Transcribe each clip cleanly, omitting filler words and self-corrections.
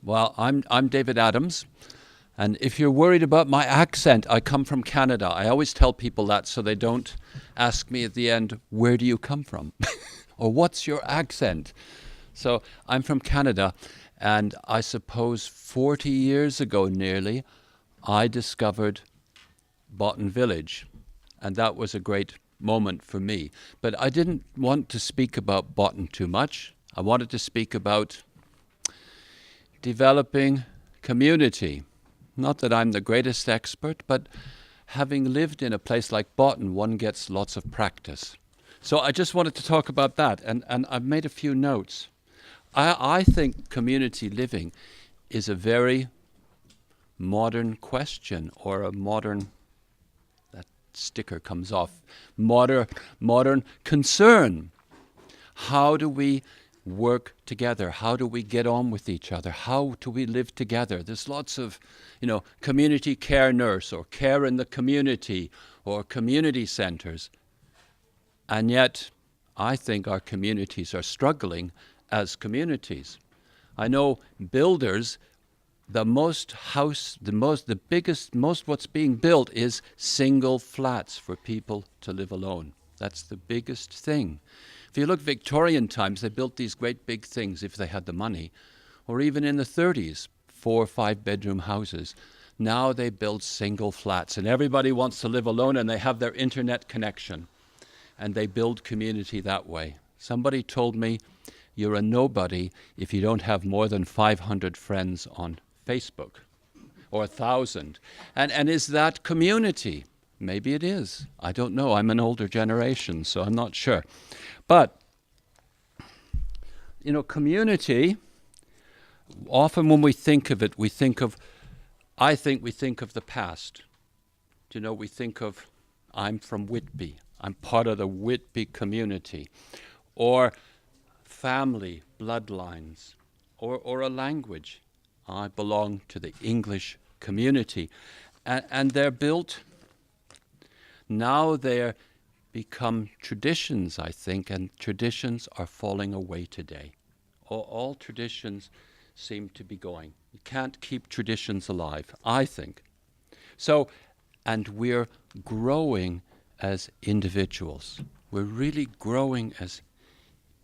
Well, I'm David Adams, and if you're worried about my accent, I come from Canada. I always tell people that so they don't ask me at the end, where do you come from? Or what's your accent? So I'm from Canada, and I suppose 40 years ago nearly, I discovered Botten Village, and that was a great moment for me. But I didn't want to speak about Botten too much. I wanted to speak about developing community. Not that I'm the greatest expert, but having lived in a place like Botten, one gets lots of practice. So I just wanted to talk about that, and I've made a few notes. I think community living is a very modern question, or a modern, that sticker comes off, modern concern. How do we work together? How do we get on with each other? How do we live together? There's lots of, community care nurse, or care in the community, or community centers. And yet, I think our communities are struggling as communities. I know builders, most what's being built is single flats for people to live alone. That's the biggest thing. If you look Victorian times, they built these great big things if they had the money. Or even in the 30s, 4 or 5 bedroom houses. Now they build single flats, and everybody wants to live alone, and they have their internet connection. And they build community that way. Somebody told me, you're a nobody if you don't have more than 500 friends on Facebook, or 1,000. And is that community? Maybe it is. I don't know. I'm an older generation, so I'm not sure. But, community, often when we think of it, I think we think of the past. We think of, I'm from Whitby. I'm part of the Whitby community. Or family, bloodlines, or a language. I belong to the English community. And they're built, now they're become traditions, I think, and traditions are falling away today. All traditions seem to be going. You can't keep traditions alive, I think. So, and we're growing as individuals. We're really growing as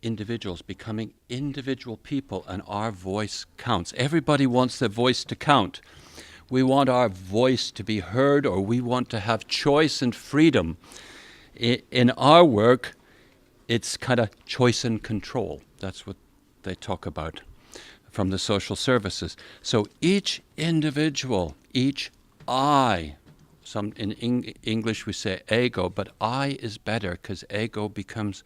individuals, becoming individual people, and our voice counts. Everybody wants their voice to count. We want our voice to be heard, or we want to have choice and freedom. In our work, it's kind of choice and control. That's what they talk about from the social services. So each individual, each I, in English we say ego, but I is better because ego becomes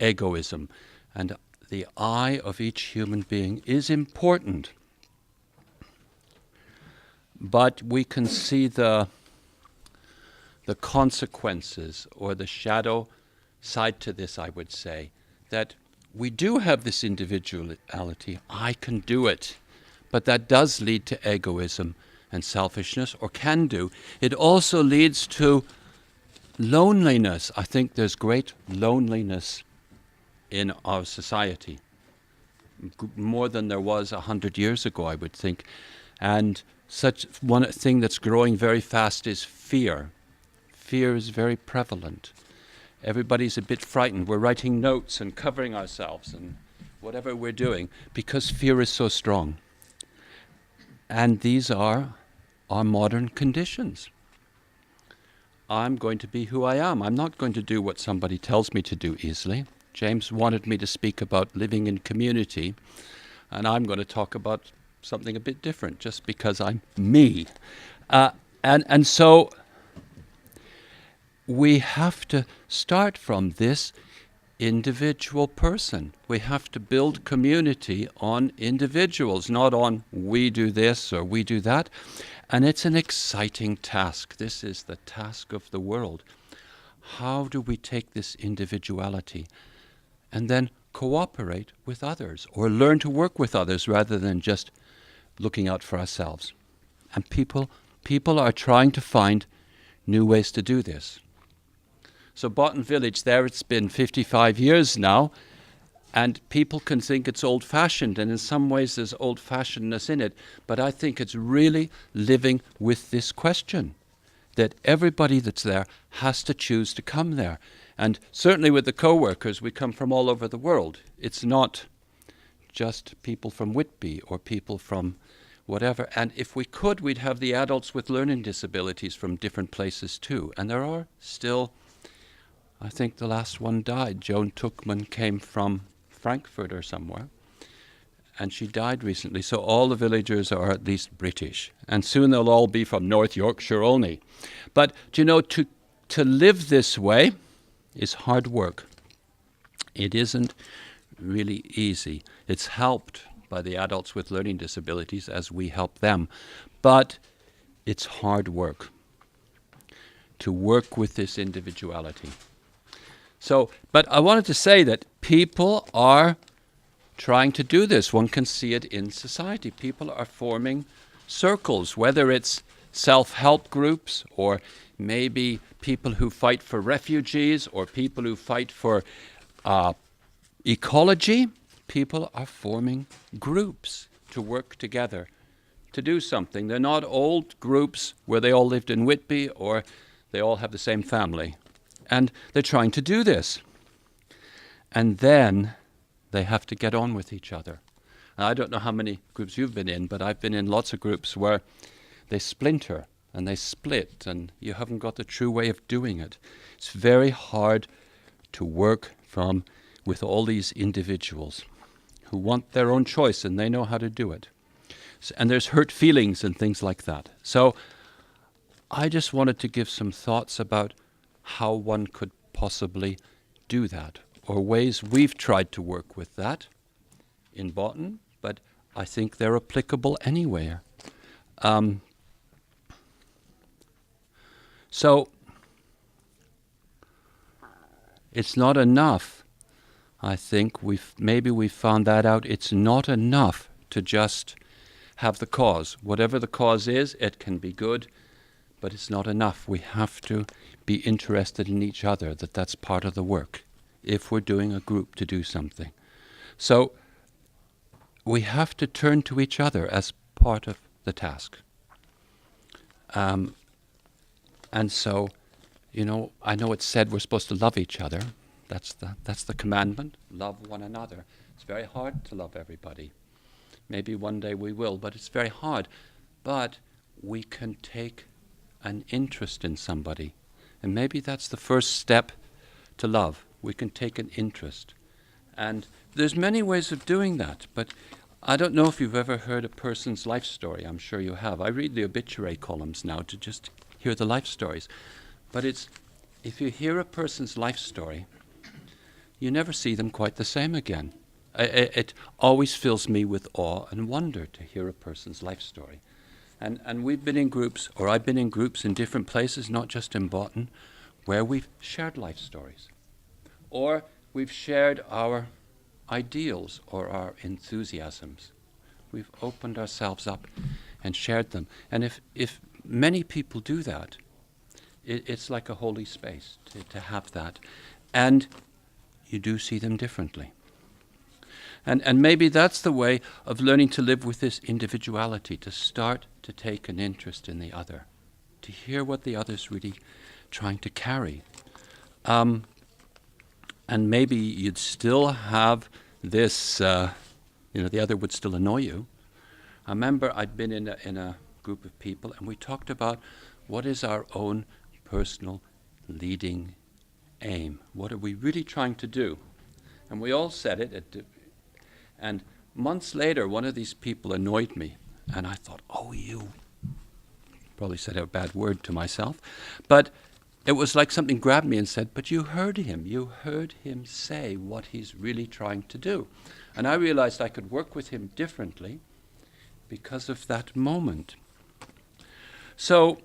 egoism. And the I of each human being is important. But we can see the consequences, or the shadow side to this, I would say, that we do have this individuality. I can do it. But that does lead to egoism and selfishness, or can do. It also leads to loneliness. I think there's great loneliness in our society, more than there was 100 years ago, I would think. And such one thing that's growing very fast is fear. Fear is very prevalent. Everybody's a bit frightened. We're writing notes and covering ourselves and whatever we're doing because fear is so strong. And these are our modern conditions. I'm going to be who I am. I'm not going to do what somebody tells me to do easily. James wanted me to speak about living in community, and I'm going to talk about something a bit different just because I'm me. And so we have to start from this individual person. We have to build community on individuals, not on we do this or we do that. And it's an exciting task. This is the task of the world. How do we take this individuality and then cooperate with others, or learn to work with others rather than just looking out for ourselves? And people are trying to find new ways to do this. So Botten Village, there it's been 55 years now, And people can think it's old-fashioned, and in some ways there's old-fashionedness in it, but I think it's really living with this question, that everybody that's there has to choose to come there. And certainly with the co-workers, we come from all over the world. It's not just people from Whitby or people from whatever. And if we could, we'd have the adults with learning disabilities from different places too. And there are still, I think the last one died. Joan Tuchman came from Frankfurt or somewhere, and she died recently. So all the villagers are at least British, and soon they'll all be from North Yorkshire only. But do you know, to live this way is hard work. It isn't really easy. It's helped by the adults with learning disabilities as we help them, but it's hard work to work with this individuality. So, but I wanted to say that people are trying to do this. One can see it in society. People are forming circles, whether it's self-help groups or maybe people who fight for refugees or people who fight for ecology. People are forming groups to work together to do something. They're not old groups where they all lived in Whitby or they all have the same family. And they're trying to do this. And then they have to get on with each other. And I don't know how many groups you've been in, but I've been in lots of groups where they splinter and they split and you haven't got the true way of doing it. It's very hard to work with all these individuals who want their own choice and they know how to do it. And there's hurt feelings and things like that. So I just wanted to give some thoughts about how one could possibly do that, or ways we've tried to work with that in Botten, but I think they're applicable anywhere. So it's not enough. I think we've found that out. It's not enough to just have the cause. Whatever the cause is, it can be good, but it's not enough. We have to be interested in each other, that's part of the work, if we're doing a group to do something. So we have to turn to each other as part of the task. And so, you know, I know it's said we're supposed to love each other. That's the commandment, love one another. It's very hard to love everybody. Maybe one day we will, but it's very hard. But we can take an interest in somebody. And maybe that's the first step to love. We can take an interest. And there's many ways of doing that, but I don't know if you've ever heard a person's life story. I'm sure you have. I read the obituary columns now to just hear the life stories. But if you hear a person's life story, you never see them quite the same again. It always fills me with awe and wonder to hear a person's life story. And we've been in groups, or I've been in groups in different places, not just in Botten, where we've shared life stories. Or we've shared our ideals or our enthusiasms. We've opened ourselves up and shared them. And if many people do that, it's like a holy space to have that. And you do see them differently. And maybe that's the way of learning to live with this individuality, to start to take an interest in the other, to hear what the other's really trying to carry. And maybe you'd still have this, the other would still annoy you. I remember I'd been in a group of people and we talked about what is our own personal leading aim. What are we really trying to do? And we all said it. And months later, one of these people annoyed me. And I thought, oh, you. Probably said a bad word to myself. But it was like something grabbed me and said, but you heard him. You heard him say what he's really trying to do. And I realized I could work with him differently because of that moment. So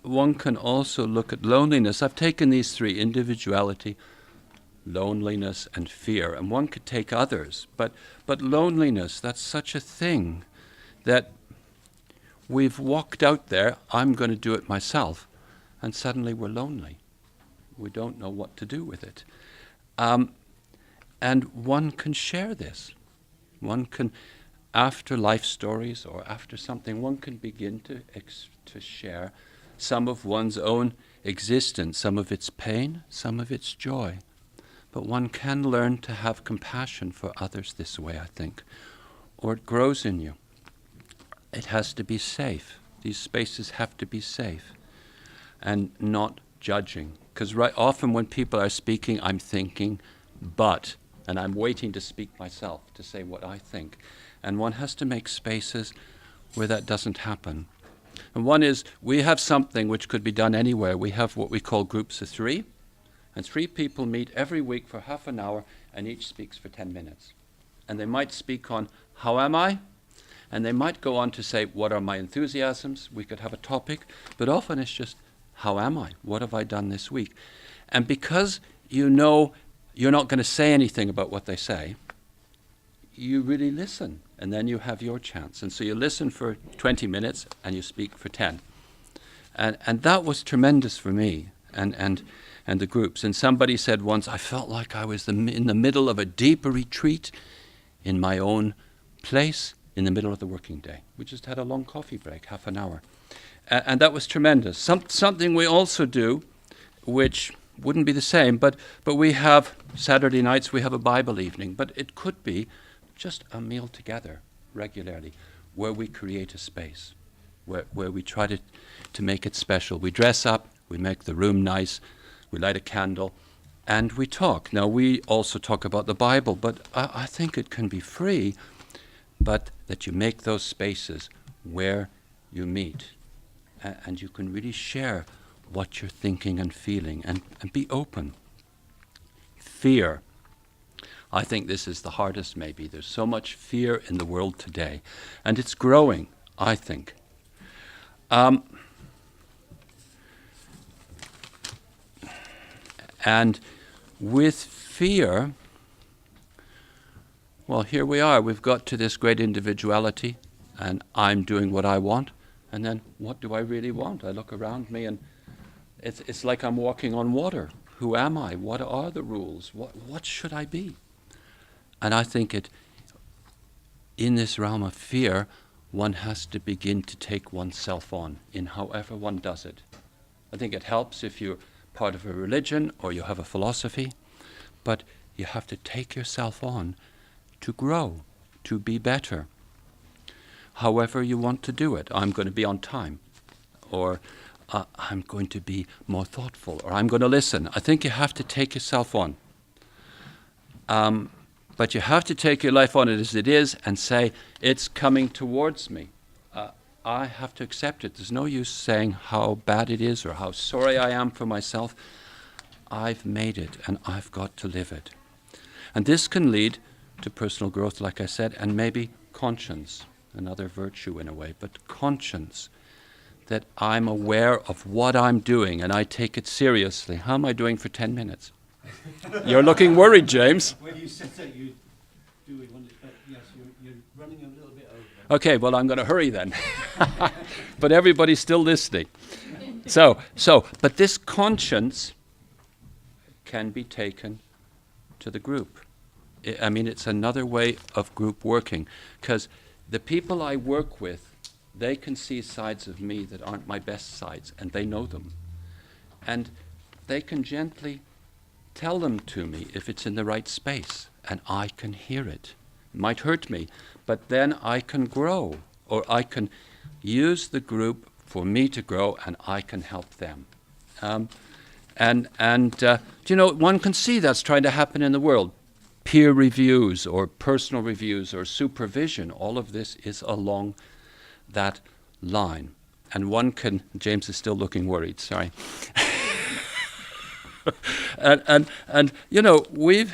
one can also look at loneliness. I've taken these three: individuality, loneliness, and fear. And one could take others. But loneliness, that's such a thing that we've walked out there, I'm going to do it myself, and suddenly we're lonely. We don't know what to do with it. And one can share this. One can, after life stories or after something, one can begin to share some of one's own existence, some of its pain, some of its joy. But one can learn to have compassion for others this way, I think, or it grows in you. It has to be safe. These spaces have to be safe and not judging. Because often when people are speaking, I'm thinking, but, and I'm waiting to speak myself, to say what I think. And one has to make spaces where that doesn't happen. And one is, we have something which could be done anywhere. We have what we call groups of 3. And 3 people meet every week for half an hour, and each speaks for 10 minutes. And they might speak on, how am I? And they might go on to say, what are my enthusiasms? We could have a topic. But often it's just, how am I? What have I done this week? And because you know you're not going to say anything about what they say, you really listen. And then you have your chance. And so you listen for 20 minutes, and you speak for 10. And that was tremendous for me. And the groups. And somebody said once, I felt like I was in the middle of a deep retreat in my own place in the middle of the working day. We just had a long coffee break, half an hour. And that was tremendous. Something we also do, which wouldn't be the same, but we have Saturday nights, we have a Bible evening, but it could be just a meal together regularly where we create a space, where we try to make it special. We dress up, we make the room nice, we light a candle, and we talk. Now, we also talk about the Bible, but I think it can be free, but that you make those spaces where you meet, and you can really share what you're thinking and feeling, and be open. Fear. I think this is the hardest, maybe. There's so much fear in the world today, and it's growing, I think. And with fear, well, here we are. We've got to this great individuality, and I'm doing what I want. And then, what do I really want? I look around me, and it's like I'm walking on water. Who am I? What are the rules? What should I be? And I think in this realm of fear, one has to begin to take oneself on in however one does it. I think it helps if you're part of a religion or you have a philosophy, but you have to take yourself on to grow, to be better. However you want to do it. I'm going to be on time, or I'm going to be more thoughtful, or I'm going to listen. I think you have to take yourself on. But you have to take your life on it as it is and say, it's coming towards me. I have to accept it. There's no use saying how bad it is or how sorry I am for myself. I've made it, and I've got to live it. And this can lead to personal growth, like I said, and maybe conscience, another virtue in a way, but conscience, that I'm aware of what I'm doing and I take it seriously. How am I doing for 10 minutes? You're looking worried, James. When you said that you do it, yes, you're running a little bit over. Okay, well, I'm going to hurry then. But everybody's still listening. But this conscience can be taken to the group. I mean, it's another way of group working, because the people I work with, they can see sides of me that aren't my best sides, and they know them. And they can gently tell them to me if it's in the right space, and I can hear it. It might hurt me, but then I can grow, or I can use the group for me to grow, and I can help them. You know, one can see that's trying to happen in the world. Peer reviews or personal reviews or supervision, all of this is along that line. And one can, James is still looking worried, sorry. and you know, we've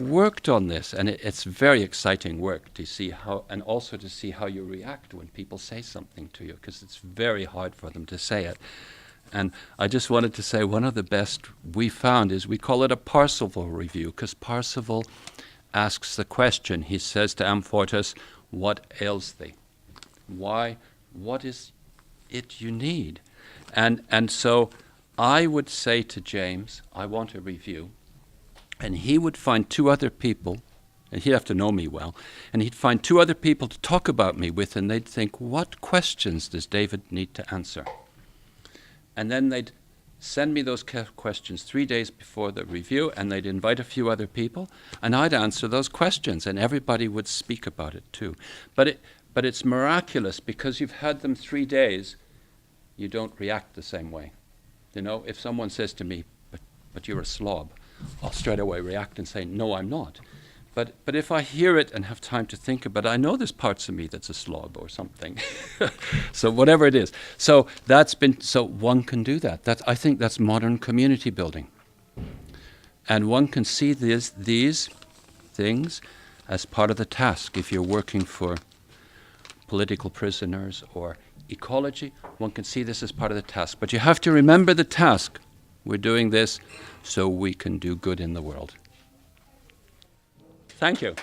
worked on this, and it's very exciting work to see how, and also to see how you react when people say something to you, because it's very hard for them to say it. And I just wanted to say one of the best we found is we call it a Parsifal review, because Parsifal asks the question. He says to Amfortas, what ails thee? Why? What is it you need? And so I would say to James, I want a review. And he would find two other people, and he'd have to know me well, and he'd find two other people to talk about me with, and they'd think, what questions does David need to answer? And then they'd send me those questions 3 days before the review, and they'd invite a few other people, and I'd answer those questions, and everybody would speak about it too. But it's miraculous, because you've had them 3 days, you don't react the same way. You know, if someone says to me, but you're a slob, I'll straight away react and say, no, I'm not. But if I hear it and have time to think about it, I know there's parts of me that's a slob or something. So whatever it is. So one can do that. I think that's modern community building. And one can see these things as part of the task. If you're working for political prisoners or ecology, one can see this as part of the task. But you have to remember the task. We're doing this so we can do good in the world. Thank you.